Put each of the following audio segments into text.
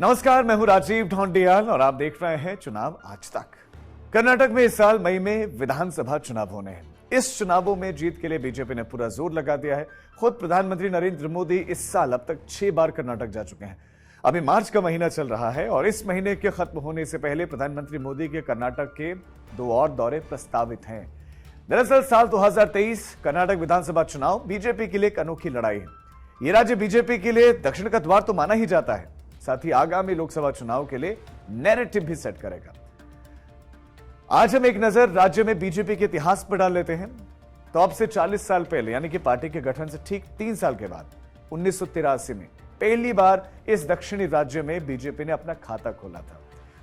नमस्कार, मैं हूं राजीव ढोंडियाल और आप देख रहे हैं चुनाव आज तक। कर्नाटक में इस साल मई में विधानसभा चुनाव होने हैं। इस चुनावों में जीत के लिए बीजेपी ने पूरा जोर लगा दिया है। खुद प्रधानमंत्री नरेंद्र मोदी इस साल अब तक 6 बार कर्नाटक जा चुके हैं। अभी मार्च का महीना चल रहा है और इस महीने के खत्म होने से पहले प्रधानमंत्री मोदी के कर्नाटक के 2 और दौरे प्रस्तावित हैं। दरअसल साल 2023 कर्नाटक विधानसभा चुनाव बीजेपी के लिए एक अनोखी लड़ाई है। ये राज्य बीजेपी के लिए दक्षिण का द्वार तो माना ही जाता है, साथ ही आगामी लोकसभा चुनाव के लिए नैरेटिव भी सेट करेगा। आज हम एक नजर राज्य में बीजेपी के इतिहास पर डाल लेते हैं। तो अब से 40 साल पहले यानी कि पार्टी के गठन से ठीक 3 साल के बाद 1983 में पहली बार इस दक्षिणी राज्य में बीजेपी ने अपना खाता खोला था।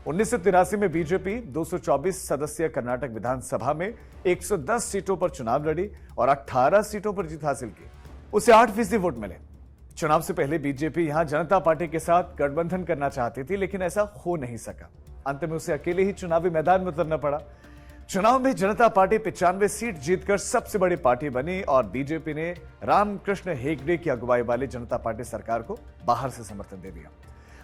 1983 में बीजेपी 224 सदस्यीय कर्नाटक विधानसभा में 110 सीटों पर चुनाव लड़ी और 18 सीटों पर जीत हासिल की। उसे 8% वोट मिले। चुनाव से पहले बीजेपी यहां जनता पार्टी के साथ गठबंधन करना चाहती थी, लेकिन ऐसा हो नहीं सका। अंत में उसे अकेले ही चुनावी मैदान में उतरना पड़ा। चुनाव में जनता पार्टी 95 सीट जीतकर सबसे बड़ी पार्टी बनी और बीजेपी ने रामकृष्ण हेगड़े की अगुवाई वाली जनता पार्टी सरकार को बाहर से समर्थन दे दिया।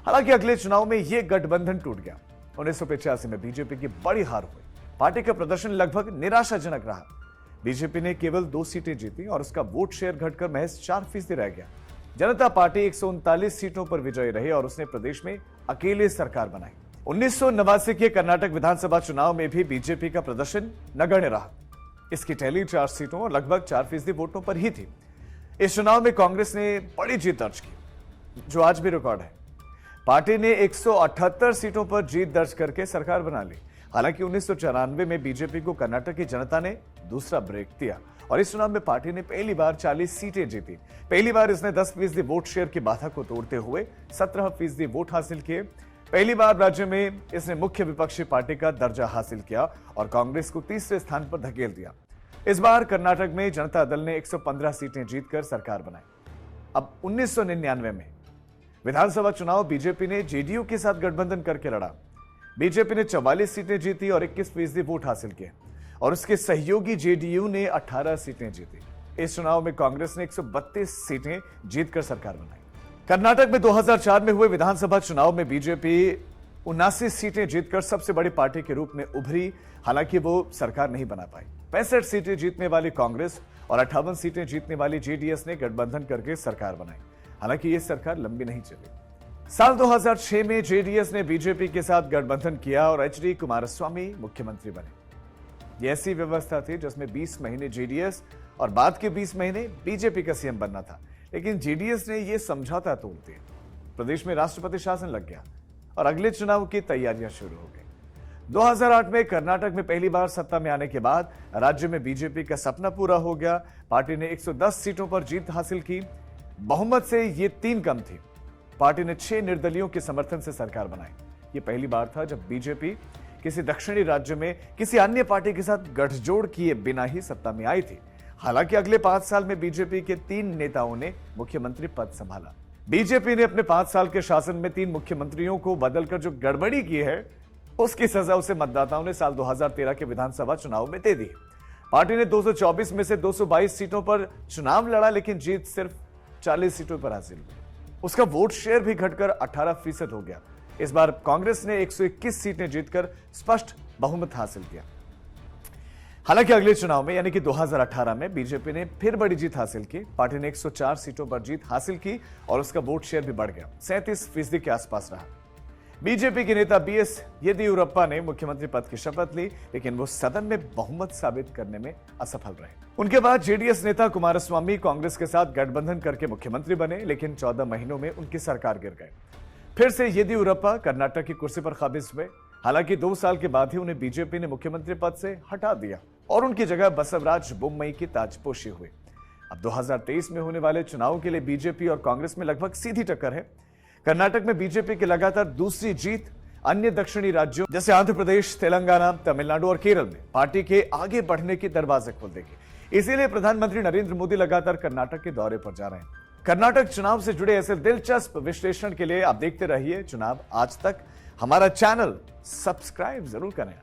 हालांकि अगले चुनाव में यह गठबंधन टूट गया। 1985 में बीजेपी की बड़ी हार हुई। पार्टी का प्रदर्शन लगभग निराशाजनक रहा। बीजेपी ने केवल 2 सीटें जीती और उसका वोट शेयर घटकर महज 4% रह गया। जनता पार्टी 139 सीटों पर विजयी रही और उसने प्रदेश में अकेले सरकार बनाई। 1989 के कर्नाटक विधानसभा चुनाव में भी बीजेपी का प्रदर्शन नगण्य रहा। इसकी टैली 4 सीटों और लगभग 4% वोटों पर ही थी। इस चुनाव में कांग्रेस ने बड़ी जीत दर्ज की, जो आज भी रिकॉर्ड है। पार्टी ने 178 सीटों पर जीत दर्ज करके सरकार बना ली। हालांकि 1994 में बीजेपी को कर्नाटक की जनता ने दूसरा ब्रेक दिया और इस चुनाव में पार्टी ने पहली बार 40 सीटें जीती। पहली बार इसने 10% वोट शेयर की बाधा को तोड़ते हुए 17% वोट हासिल किए। पहली बार राज्य में इसने मुख्य विपक्षी पार्टी का दर्जा हासिल किया और कांग्रेस को तीसरे स्थान पर धकेल दिया। इस बार कर्नाटक में जनता दल ने 115 सीटें जीतकर सरकार बनाई। अब 1999 में विधानसभा चुनाव बीजेपी ने जेडीयू के साथ गठबंधन करके लड़ा। बीजेपी ने 44 सीटें जीती और 21% वोट हासिल किए और उसके सहयोगी जेडीयू ने 18 सीटें जीती। इस चुनाव में कांग्रेस ने 132 सीटें जीतकर सरकार बनाई। कर्नाटक में 2004 में हुए विधानसभा चुनाव में बीजेपी 79 सीटें जीतकर सबसे बड़ी पार्टी के रूप में उभरी। हालांकि वो सरकार नहीं बना पाई। 65 सीटें जीतने वाली कांग्रेस और 58 सीटें जीतने वाली जेडीएस ने गठबंधन करके सरकार बनाई। हालांकि यह सरकार लंबी नहीं चली। साल 2006 में जेडीएस ने बीजेपी के साथ गठबंधन किया और एचडी कुमारस्वामी मुख्यमंत्री बने। यह ऐसी व्यवस्था थी जिसमें 20 महीने जेडीएस और बाद के 20 महीने बीजेपी का सीएम बनना था। लेकिन जेडीएस ने यह समझौता तोड़ दिया। प्रदेश में राष्ट्रपति शासन लग गया और अगले चुनाव की तैयारियां शुरू हो गई। 2008 में कर्नाटक में पहली बार सत्ता में आने के बाद राज्य में बीजेपी का सपना पूरा हो गया। पार्टी ने 110 सीटों पर जीत हासिल की। बहुमत से ये 3 कम थी। पार्टी ने 6 निर्दलियों के समर्थन से सरकार बनाई। यह पहली बार था जब बीजेपी किसी दक्षिणी राज्य में किसी अन्य पार्टी के साथ गठजोड़ किए बिना ही सत्ता में आई थी। हालांकि अगले 5 साल में बीजेपी के 3 नेताओं ने मुख्यमंत्री पद संभाला। बीजेपी ने अपने 5 साल के शासन में 3 मुख्यमंत्रियों को बदलकर जो गड़बड़ी की है, उसकी सजा उसे मतदाताओं ने साल 2013 के विधानसभा चुनाव में दे दी। पार्टी ने 224 में से 222 सीटों पर चुनाव लड़ा, लेकिन जीत सिर्फ 40 सीटों पर हासिल हुई। उसका वोट शेयर भी घटकर 18% हो गया। इस बार कांग्रेस ने 121 सीटें जीतकर स्पष्ट बहुमत हासिल किया। हालांकि अगले चुनाव में यानी कि 2018 में बीजेपी ने फिर बड़ी जीत हासिल की। पार्टी ने 104 सीटों पर जीत हासिल की और उसका वोट शेयर भी बढ़ गया, 37% के आसपास रहा। बीजेपी के नेता बीएस येदियुरप्पा ने मुख्यमंत्री पद की शपथ ली, लेकिन वो सदन में बहुमत साबित करने में असफल रहे। उनके बाद जेडीएस नेता कुमारस्वामी कांग्रेस के साथ गठबंधन करके मुख्यमंत्री बने, लेकिन 14 महीनों में उनकी सरकार गिर गई। फिर से येदियुरप्पा कर्नाटक की कुर्सी पर काबिज हुए। हालांकि 2 साल के बाद ही उन्हें बीजेपी ने मुख्यमंत्री पद से हटा दिया और उनकी जगह बसवराज बोम्मई की ताजपोशी हुई। अब 2023 में होने वाले चुनाव के लिए बीजेपी और कांग्रेस में लगभग सीधी टक्कर है। कर्नाटक में बीजेपी की लगातार दूसरी जीत अन्य दक्षिणी राज्यों जैसे आंध्र प्रदेश, तेलंगाना, तमिलनाडु और केरल में पार्टी के आगे बढ़ने की दरवाजे खोल देगी। इसीलिए प्रधानमंत्री नरेंद्र मोदी लगातार कर्नाटक के दौरे पर जा रहे हैं। कर्नाटक चुनाव से जुड़े ऐसे दिलचस्प विश्लेषण के लिए आप देखते रहिए चुनाव आज तक। हमारा चैनल सब्सक्राइब जरूर करें।